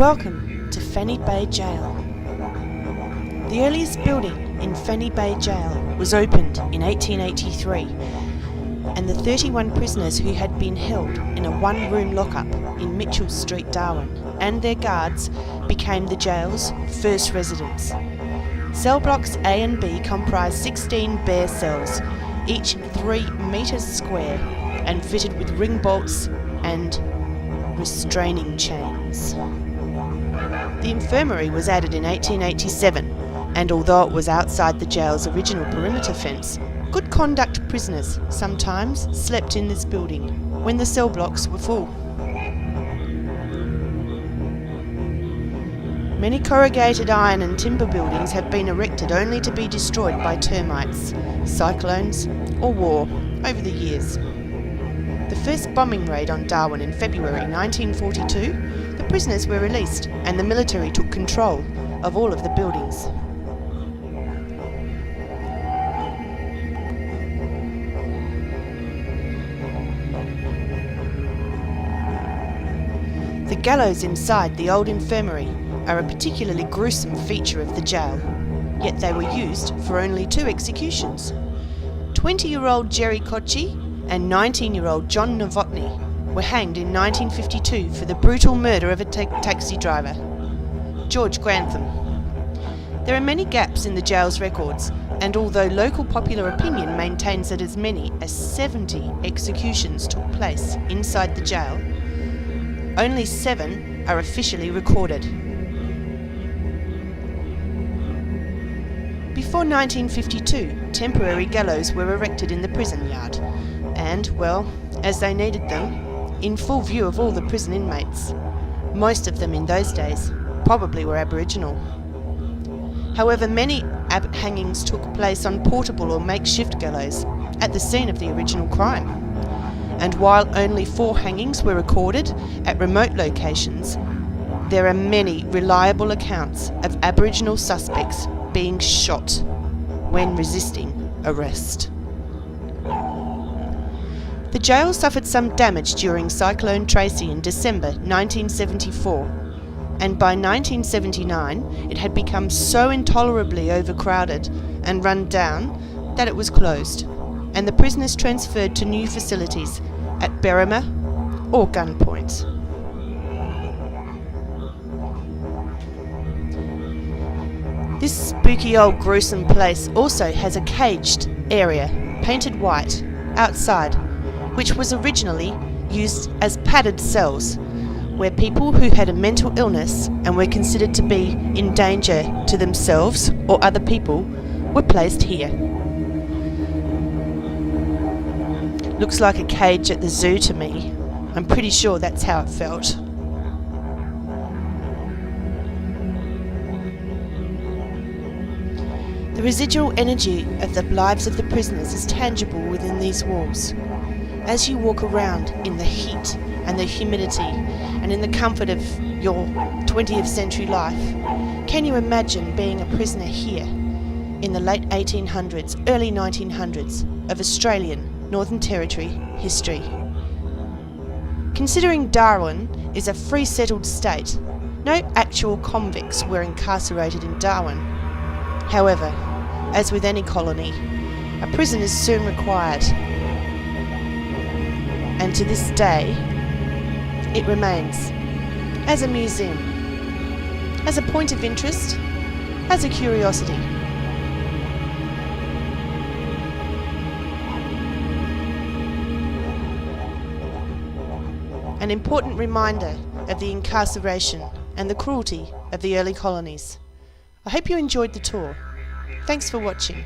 Welcome to Fannie Bay Gaol. The earliest building in Fannie Bay Gaol was opened in 1883, and the 31 prisoners who had been held in a one-room lockup in Mitchell Street, Darwin, and their guards became the jail's first residents. Cell blocks A and B comprise 16 bare cells, each 3 metres square and fitted with ring bolts and restraining chains. The infirmary was added in 1887, and although it was outside the jail's original perimeter fence, good conduct prisoners sometimes slept in this building when the cell blocks were full. Many corrugated iron and timber buildings have been erected only to be destroyed by termites, cyclones or war over the years. The first bombing raid on Darwin in February 1942, the prisoners were released and the military took control of all of the buildings. The gallows inside the old infirmary are a particularly gruesome feature of the jail, yet they were used for only 2 executions. 20-year-old Jerry Kochi and 19-year-old John Novotny were hanged in 1952 for the brutal murder of a taxi driver, George Grantham. There are many gaps in the jail's records, and although local popular opinion maintains that as many as 70 executions took place inside the jail, only 7 are officially recorded. Before 1952, temporary gallows were erected in the prison yard, and, well, as they needed them, in full view of all the prison inmates. Most of them in those days probably were Aboriginal. However, many hangings took place on portable or makeshift gallows at the scene of the original crime. And while only 4 hangings were recorded at remote locations, there are many reliable accounts of Aboriginal suspects being shot when resisting arrest. The jail suffered some damage during Cyclone Tracy in December 1974, and by 1979 it had become so intolerably overcrowded and run down that it was closed, and the prisoners transferred to new facilities at Berrima or Gunpoint. This spooky old gruesome place also has a caged area, painted white, outside, which was originally used as padded cells, where people who had a mental illness and were considered to be in danger to themselves or other people were placed here. Looks like a cage at the zoo to me. I'm pretty sure that's how it felt. The residual energy of the lives of the prisoners is tangible within these walls. As you walk around in the heat and the humidity and in the comfort of your 20th century life, can you imagine being a prisoner here in the late 1800s, early 1900s of Australian Northern Territory history? Considering Darwin is a free settled state, no actual convicts were incarcerated in Darwin. However, as with any colony, a prison is soon required, and to this day it remains as a museum, as a point of interest, as a curiosity. An important reminder of the incarceration and the cruelty of the early colonies. I hope you enjoyed the tour. Thanks for watching.